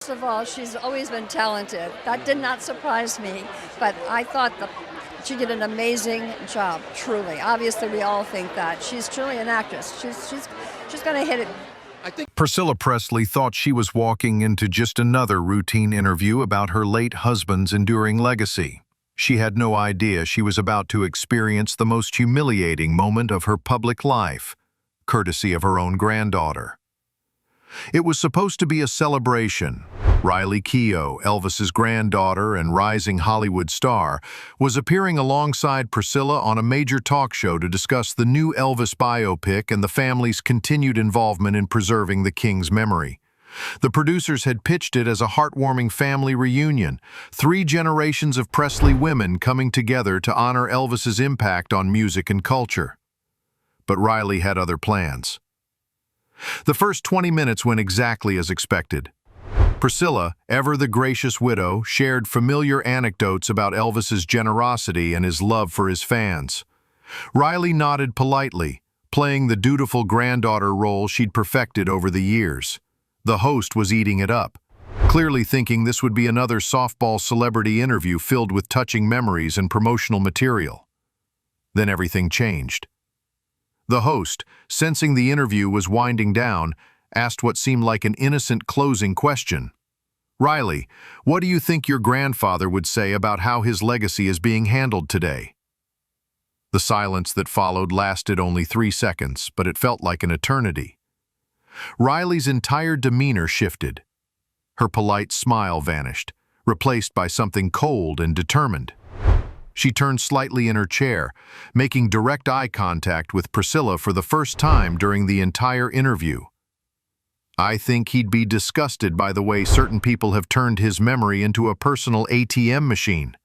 First of all, she's always been talented. That did not surprise me, but I thought she did an amazing job, truly. Obviously, we all think that. She's truly an actress. She's going to hit it. I think Priscilla Presley thought she was walking into just another routine interview about her late husband's enduring legacy. She had no idea she was about to experience the most humiliating moment of her public life, courtesy of her own granddaughter. It was supposed to be a celebration. Riley Keough, Elvis's granddaughter and rising Hollywood star, was appearing alongside Priscilla on a major talk show to discuss the new Elvis biopic and the family's continued involvement in preserving the king's memory. The producers had pitched it as a heartwarming family reunion, 3 generations of Presley women coming together to honor Elvis's impact on music and culture. But Riley had other plans. The first 20 minutes went exactly as expected. Priscilla, ever the gracious widow, shared familiar anecdotes about Elvis's generosity and his love for his fans. Riley nodded politely, playing the dutiful granddaughter role she'd perfected over the years. The host was eating it up, clearly thinking this would be another softball celebrity interview filled with touching memories and promotional material. Then everything changed. The host, sensing the interview was winding down, asked what seemed like an innocent closing question. "Riley, what do you think your grandfather would say about how his legacy is being handled today?" The silence that followed lasted only 3 seconds, but it felt like an eternity. Riley's entire demeanor shifted. Her polite smile vanished, replaced by something cold and determined. She turned slightly in her chair, making direct eye contact with Priscilla for the first time during the entire interview. "I think he'd be disgusted by the way certain people have turned his memory into a personal ATM machine."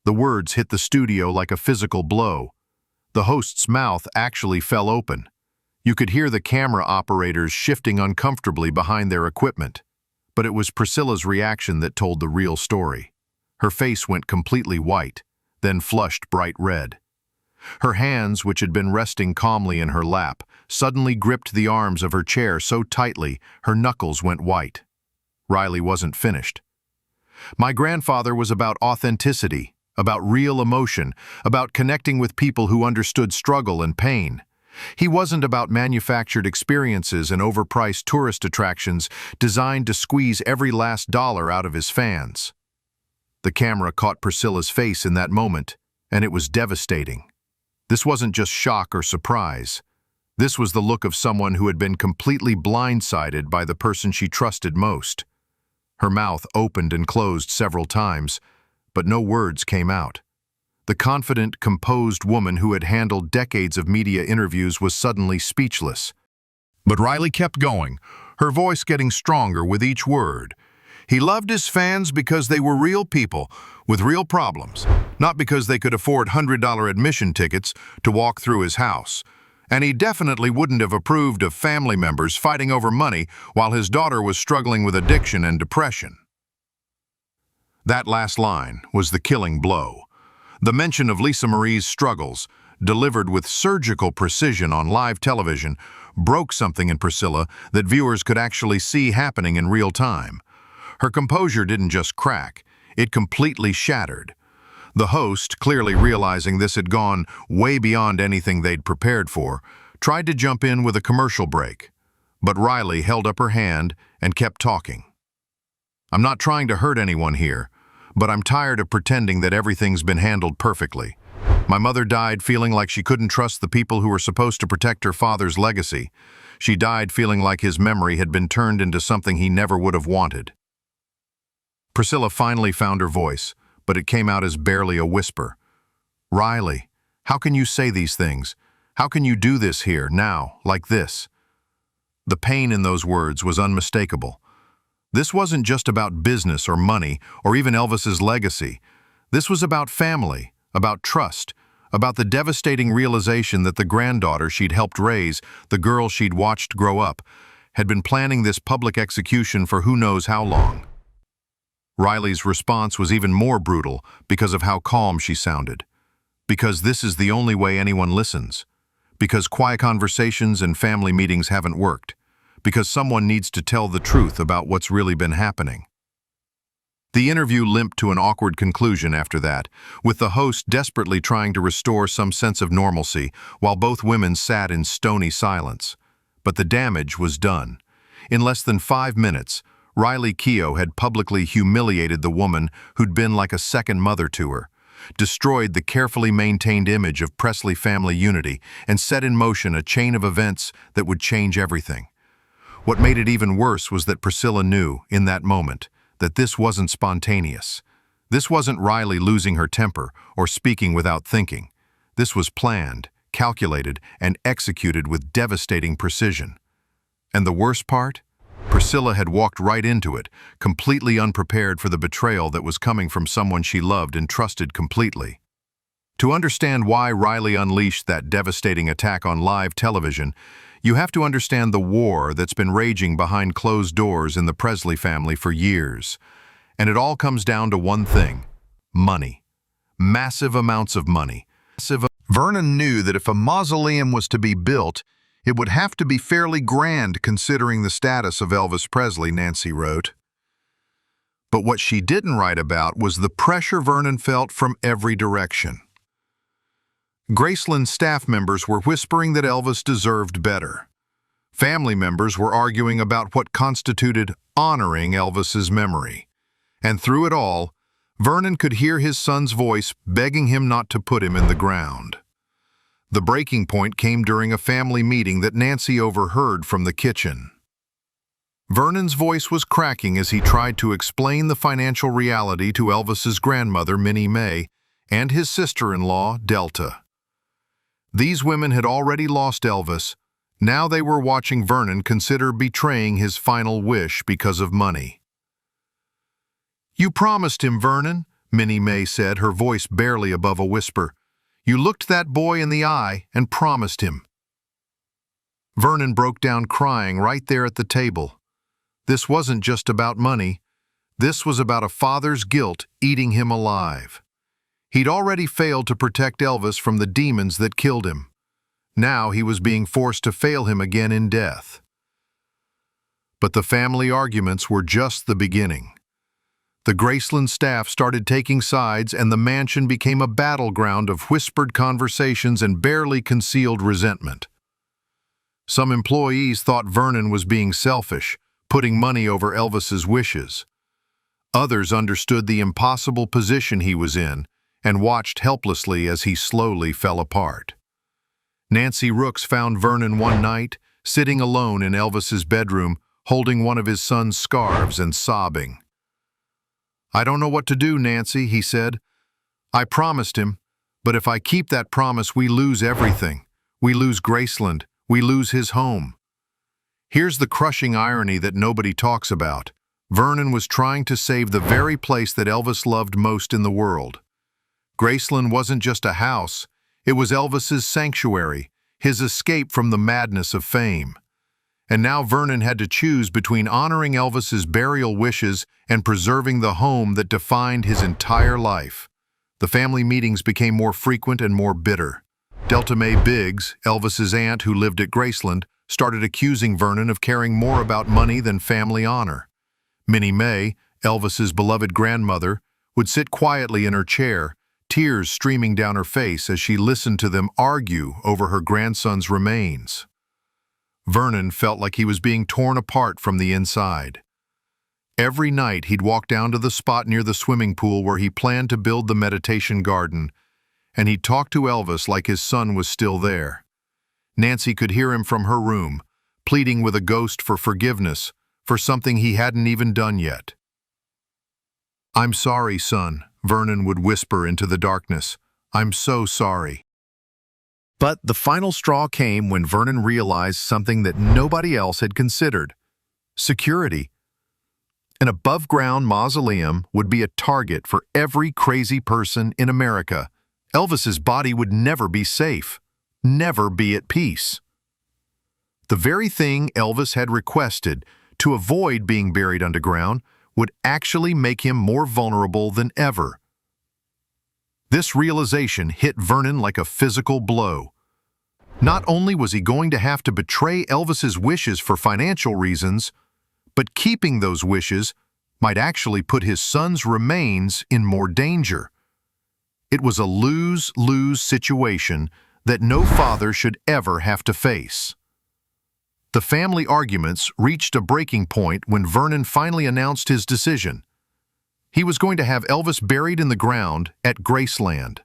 The words hit the studio like a physical blow. The host's mouth actually fell open. You could hear the camera operators shifting uncomfortably behind their equipment. But it was Priscilla's reaction that told the real story. Her face went completely white, then flushed bright red. Her hands, which had been resting calmly in her lap, suddenly gripped the arms of her chair so tightly her knuckles went white. Riley wasn't finished. "My grandfather was about authenticity, about real emotion, about connecting with people who understood struggle and pain. He wasn't about manufactured experiences and overpriced tourist attractions designed to squeeze every last dollar out of his fans." The camera caught Priscilla's face in that moment, and it was devastating. This wasn't just shock or surprise. This was the look of someone who had been completely blindsided by the person she trusted most. Her mouth opened and closed several times, but no words came out. The confident, composed woman who had handled decades of media interviews was suddenly speechless. But Riley kept going, her voice getting stronger with each word. "He loved his fans because they were real people with real problems, not because they could afford $100 admission tickets to walk through his house. And he definitely wouldn't have approved of family members fighting over money while his daughter was struggling with addiction and depression." That last line was the killing blow. The mention of Lisa Marie's struggles, delivered with surgical precision on live television, broke something in Priscilla that viewers could actually see happening in real time. Her composure didn't just crack, it completely shattered. The host, clearly realizing this had gone way beyond anything they'd prepared for, tried to jump in with a commercial break. But Riley held up her hand and kept talking. "I'm not trying to hurt anyone here, but I'm tired of pretending that everything's been handled perfectly. My mother died feeling like she couldn't trust the people who were supposed to protect her father's legacy. She died feeling like his memory had been turned into something he never would have wanted." Priscilla finally found her voice, but it came out as barely a whisper. "Riley, how can you say these things? How can you do this here, now, like this?" The pain in those words was unmistakable. This wasn't just about business or money or even Elvis's legacy. This was about family, about trust, about the devastating realization that the granddaughter she'd helped raise, the girl she'd watched grow up, had been planning this public execution for who knows how long. Riley's response was even more brutal because of how calm she sounded. Because this is the only way anyone listens. Because quiet conversations and family meetings haven't worked. because someone needs to tell the truth about what's really been happening. The interview limped to an awkward conclusion after that, with the host desperately trying to restore some sense of normalcy while both women sat in stony silence. But the damage was done. In less than 5 minutes, Riley Keough had publicly humiliated the woman who'd been like a second mother to her, destroyed the carefully maintained image of Presley family unity, and set in motion a chain of events that would change everything. What made it even worse was that Priscilla knew, in that moment, that this wasn't spontaneous. This wasn't Riley losing her temper or speaking without thinking. This was planned, calculated, and executed with devastating precision. And the worst part? Priscilla had walked right into it, completely unprepared for the betrayal that was coming from someone she loved and trusted completely. To understand why Riley unleashed that devastating attack on live television, you have to understand the war that's been raging behind closed doors in the Presley family for years. And it all comes down to one thing: money. Massive amounts of money. Vernon knew that if a mausoleum was to be built, it would have to be fairly grand considering the status of Elvis Presley, Nancy wrote. But what she didn't write about was the pressure Vernon felt from every direction. Graceland's staff members were whispering that Elvis deserved better. Family members were arguing about what constituted honoring Elvis's memory. And through it all, Vernon could hear his son's voice begging him not to put him in the ground. The breaking point came during a family meeting that Nancy overheard from the kitchen. Vernon's voice was cracking as he tried to explain the financial reality to Elvis's grandmother, Minnie May, and his sister-in-law, Delta. These women had already lost Elvis. Now they were watching Vernon consider betraying his final wish because of money. "You promised him, Vernon," Minnie May said, her voice barely above a whisper. "You looked that boy in the eye and promised him." Vernon broke down crying right there at the table. This wasn't just about money. This was about a father's guilt eating him alive. He'd already failed to protect Elvis from the demons that killed him. Now he was being forced to fail him again in death. But the family arguments were just the beginning. The Graceland staff started taking sides, and the mansion became a battleground of whispered conversations and barely concealed resentment. Some employees thought Vernon was being selfish, putting money over Elvis's wishes. Others understood the impossible position he was in and watched helplessly as he slowly fell apart. Nancy Rooks found Vernon one night, sitting alone in Elvis's bedroom, holding one of his son's scarves and sobbing. "I don't know what to do, Nancy," he said. "I promised him, but if I keep that promise, we lose everything. We lose Graceland. We lose his home." Here's the crushing irony that nobody talks about. Vernon was trying to save the very place that Elvis loved most in the world. Graceland wasn't just a house. It was Elvis's sanctuary, his escape from the madness of fame. And now Vernon had to choose between honoring Elvis's burial wishes and preserving the home that defined his entire life. The family meetings became more frequent and more bitter. Delta Mae Biggs, Elvis's aunt who lived at Graceland, started accusing Vernon of caring more about money than family honor. Minnie May, Elvis's beloved grandmother, would sit quietly in her chair, tears streaming down her face as she listened to them argue over her grandson's remains. Vernon felt like he was being torn apart from the inside. Every night he'd walk down to the spot near the swimming pool where he planned to build the meditation garden, and he'd talk to Elvis like his son was still there. Nancy could hear him from her room, pleading with a ghost for forgiveness for something he hadn't even done yet. "I'm sorry, son," Vernon would whisper into the darkness. "I'm so sorry." But the final straw came when Vernon realized something that nobody else had considered: security. An above-ground mausoleum would be a target for every crazy person in America. Elvis's body would never be safe, never be at peace. The very thing Elvis had requested to avoid being buried underground would actually make him more vulnerable than ever. This realization hit Vernon like a physical blow. Not only was he going to have to betray Elvis's wishes for financial reasons, but keeping those wishes might actually put his son's remains in more danger. It was a lose-lose situation that no father should ever have to face. The family arguments reached a breaking point when Vernon finally announced his decision. He was going to have Elvis buried in the ground at Graceland,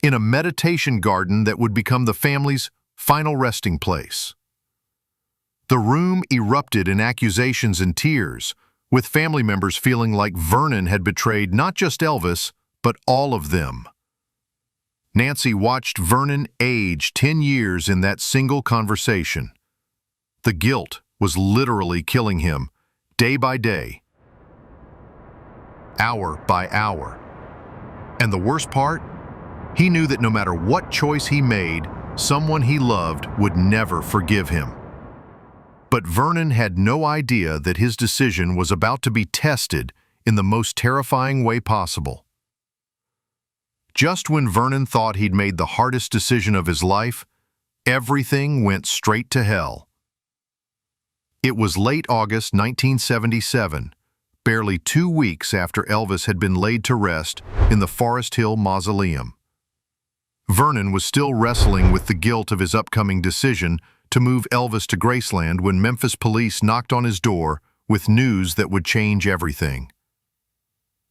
in a meditation garden that would become the family's final resting place. The room erupted in accusations and tears, with family members feeling like Vernon had betrayed not just Elvis, but all of them. Nancy watched Vernon age 10 years in that single conversation. The guilt was literally killing him, day by day, hour by hour. And the worst part? He knew that no matter what choice he made, someone he loved would never forgive him. But Vernon had no idea that his decision was about to be tested in the most terrifying way possible. Just when Vernon thought he'd made the hardest decision of his life, everything went straight to hell. It was late August 1977, barely 2 weeks after Elvis had been laid to rest in the Forest Hill Mausoleum. Vernon was still wrestling with the guilt of his upcoming decision to move Elvis to Graceland when Memphis police knocked on his door with news that would change everything.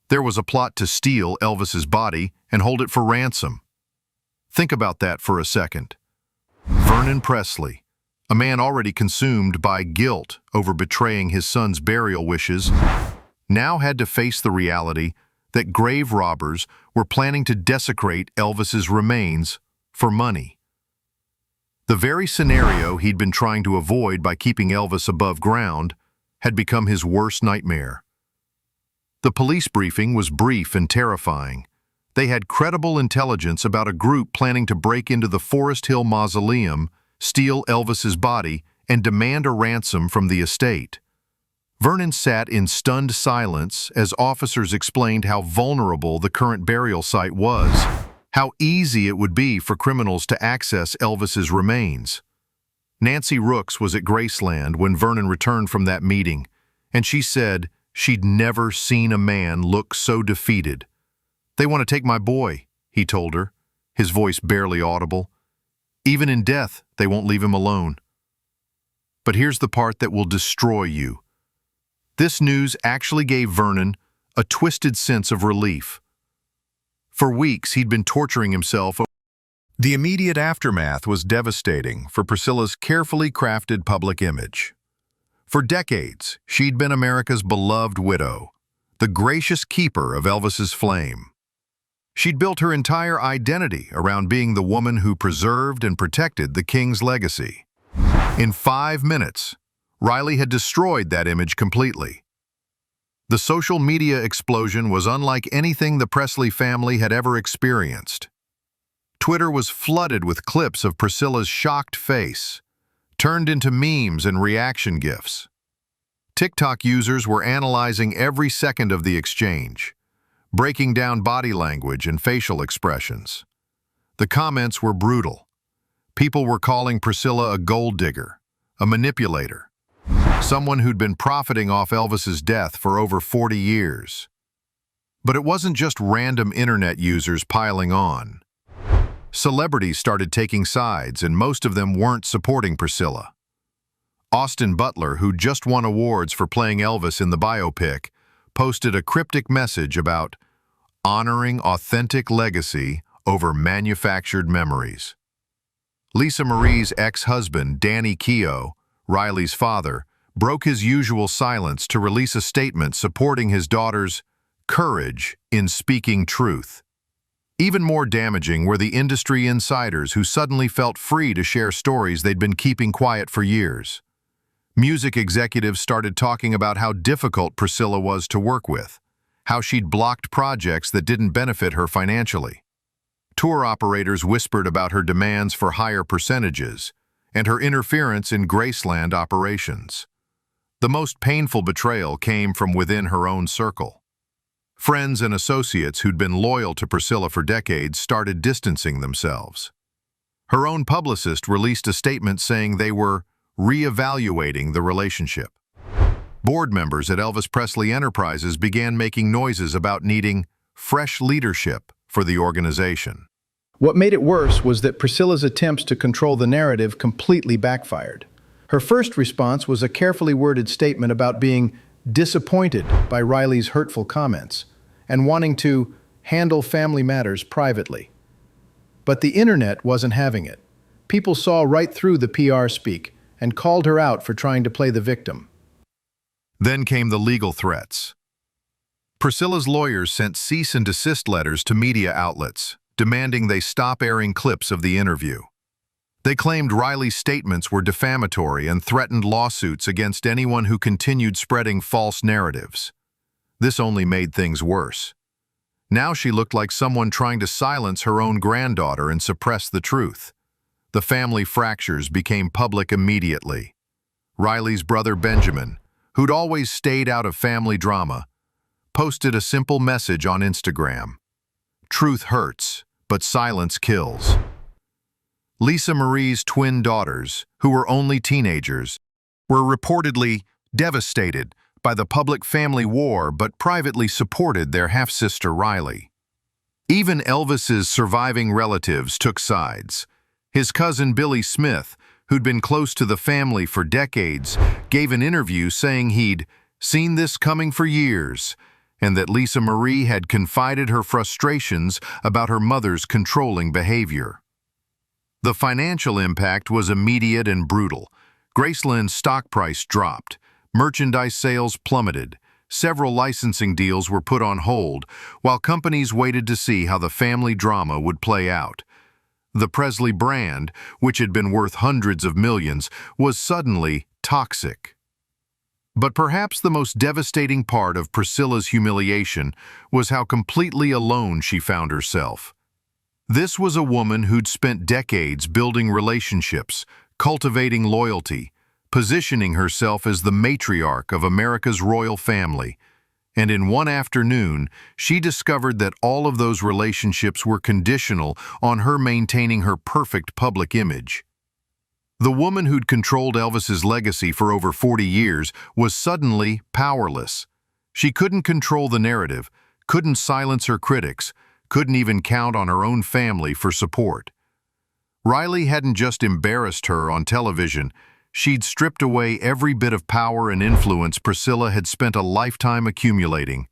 There was a plot to steal Elvis's body and hold it for ransom. Think about that for a second. Vernon Presley, a man already consumed by guilt over betraying his son's burial wishes, now had to face the reality that grave robbers were planning to desecrate Elvis's remains for money. The very scenario he'd been trying to avoid by keeping Elvis above ground had become his worst nightmare. The police briefing was brief and terrifying. They had credible intelligence about a group planning to break into the Forest Hill Mausoleum, steal Elvis's body, and demand a ransom from the estate. Vernon sat in stunned silence as officers explained how vulnerable the current burial site was, how easy it would be for criminals to access Elvis's remains. Nancy Rooks was at Graceland when Vernon returned from that meeting, and she said she'd never seen a man look so defeated. "They want to take my boy," he told her, his voice barely audible. "Even in death, they won't leave him alone. But here's the part that will destroy you." This news actually gave Vernon a twisted sense of relief. For weeks, he'd been torturing himself. The immediate aftermath was devastating for Priscilla's carefully crafted public image. For decades, she'd been America's beloved widow, the gracious keeper of Elvis's flame. She'd built her entire identity around being the woman who preserved and protected the king's legacy. In 5 minutes, Riley had destroyed that image completely. The social media explosion was unlike anything the Presley family had ever experienced. Twitter was flooded with clips of Priscilla's shocked face, turned into memes and reaction GIFs. TikTok users were analyzing every second of the exchange, breaking down body language and facial expressions. The comments were brutal. People were calling Priscilla a gold digger, a manipulator, someone who'd been profiting off Elvis's death for over 40 years. But it wasn't just random internet users piling on. Celebrities started taking sides, and most of them weren't supporting Priscilla. Austin Butler, who just won awards for playing Elvis in the biopic, posted a cryptic message about honoring authentic legacy over manufactured memories. Lisa Marie's ex-husband, Danny Keough, Riley's father, broke his usual silence to release a statement supporting his daughter's courage in speaking truth. Even more damaging were the industry insiders who suddenly felt free to share stories they'd been keeping quiet for years. Music executives started talking about how difficult Priscilla was to work with, how she'd blocked projects that didn't benefit her financially. Tour operators whispered about her demands for higher percentages and her interference in Graceland operations. The most painful betrayal came from within her own circle. Friends and associates who'd been loyal to Priscilla for decades started distancing themselves. Her own publicist released a statement saying they were re-evaluating the relationship. Board members at Elvis Presley Enterprises began making noises about needing fresh leadership for the organization. What made it worse was that Priscilla's attempts to control the narrative completely backfired. Her first response was a carefully worded statement about being disappointed by Riley's hurtful comments and wanting to handle family matters privately. But the internet wasn't having it. People saw right through the PR speak and called her out for trying to play the victim. Then came the legal threats. Priscilla's lawyers sent cease and desist letters to media outlets, demanding they stop airing clips of the interview. They claimed Riley's statements were defamatory and threatened lawsuits against anyone who continued spreading false narratives. This only made things worse. Now she looked like someone trying to silence her own granddaughter and suppress the truth. The family fractures became public immediately. Riley's brother Benjamin, who'd always stayed out of family drama, posted a simple message on Instagram. Truth hurts, but silence kills. Lisa Marie's twin daughters, who were only teenagers, were reportedly devastated by the public family war but privately supported their half-sister Riley. Even Elvis's surviving relatives took sides. His cousin Billy Smith, who'd been close to the family for decades, gave an interview saying he'd seen this coming for years and that Lisa Marie had confided her frustrations about her mother's controlling behavior. The financial impact was immediate and brutal. Graceland's stock price dropped. Merchandise sales plummeted. Several licensing deals were put on hold, while companies waited to see how the family drama would play out. The Presley brand, which had been worth hundreds of millions, was suddenly toxic. But perhaps the most devastating part of Priscilla's humiliation was how completely alone she found herself. This was a woman who'd spent decades building relationships, cultivating loyalty, positioning herself as the matriarch of America's royal family. And in one afternoon, she discovered that all of those relationships were conditional on her maintaining her perfect public image. The woman who'd controlled Elvis's legacy for over 40 years was suddenly powerless. She couldn't control the narrative, couldn't silence her critics, couldn't even count on her own family for support. Riley hadn't just embarrassed her on television, she'd stripped away every bit of power and influence Priscilla had spent a lifetime accumulating.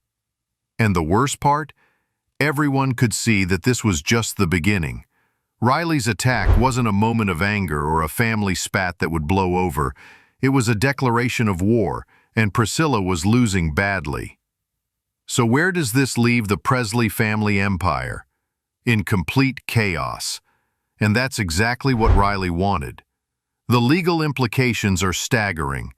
And the worst part? Everyone could see that this was just the beginning. Riley's attack wasn't a moment of anger or a family spat that would blow over. It was a declaration of war, and Priscilla was losing badly. So where does this leave the Presley family empire? In complete chaos. And that's exactly what Riley wanted. The legal implications are staggering.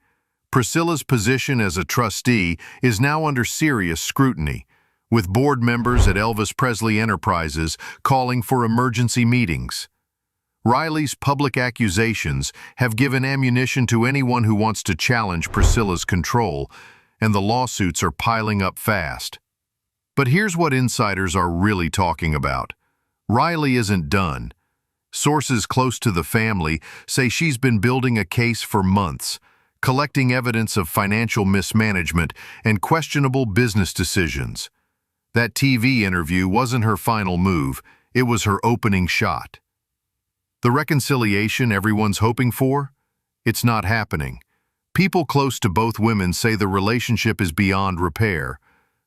Priscilla's position as a trustee is now under serious scrutiny, with board members at Elvis Presley Enterprises calling for emergency meetings. Riley's public accusations have given ammunition to anyone who wants to challenge Priscilla's control, and the lawsuits are piling up fast. But here's what insiders are really talking about. Riley isn't done. Sources close to the family say she's been building a case for months, collecting evidence of financial mismanagement and questionable business decisions. That TV interview wasn't her final move, it was her opening shot. The reconciliation everyone's hoping for? It's not happening. People close to both women say the relationship is beyond repair.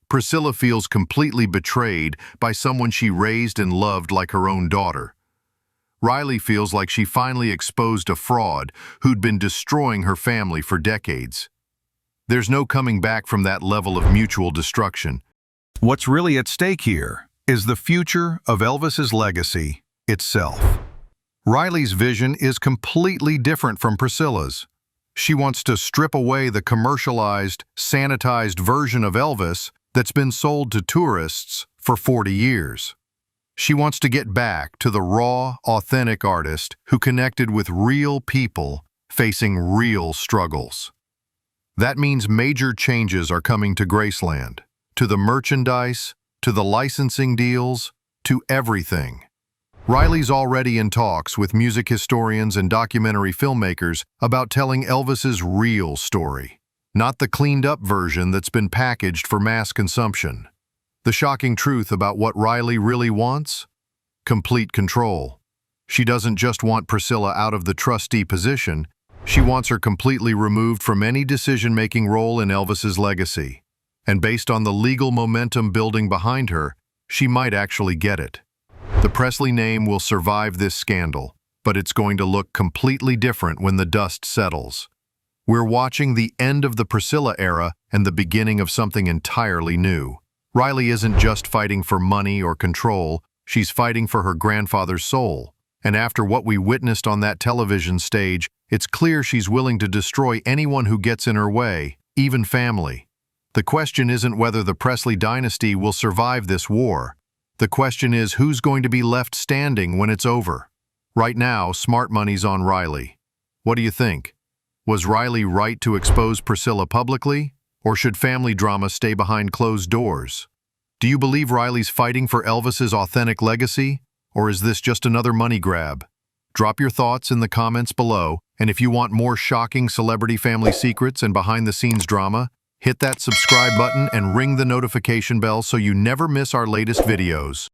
Priscilla feels completely betrayed by someone she raised and loved like her own daughter. Riley feels like she finally exposed a fraud who'd been destroying her family for decades. There's no coming back from that level of mutual destruction. What's really at stake here is the future of Elvis's legacy itself. Riley's vision is completely different from Priscilla's. She wants to strip away the commercialized, sanitized version of Elvis that's been sold to tourists for 40 years. She wants to get back to the raw, authentic artist who connected with real people facing real struggles. That means major changes are coming to Graceland, to the merchandise, to the licensing deals, to everything. Riley's already in talks with music historians and documentary filmmakers about telling Elvis's real story, not the cleaned-up version that's been packaged for mass consumption. The shocking truth about what Riley really wants? Complete control. She doesn't just want Priscilla out of the trustee position, she wants her completely removed from any decision-making role in Elvis's legacy. And based on the legal momentum building behind her, she might actually get it. The Presley name will survive this scandal, but it's going to look completely different when the dust settles. We're watching the end of the Priscilla era and the beginning of something entirely new. Riley isn't just fighting for money or control, she's fighting for her grandfather's soul. And after what we witnessed on that television stage, it's clear she's willing to destroy anyone who gets in her way, even family. The question isn't whether the Presley dynasty will survive this war. The question is who's going to be left standing when it's over. Right now, smart money's on Riley. What do you think? Was Riley right to expose Priscilla publicly? Or should family drama stay behind closed doors? Do you believe Riley's fighting for Elvis's authentic legacy? Or is this just another money grab? Drop your thoughts in the comments below, and if you want more shocking celebrity family secrets and behind-the-scenes drama, hit that subscribe button and ring the notification bell so you never miss our latest videos.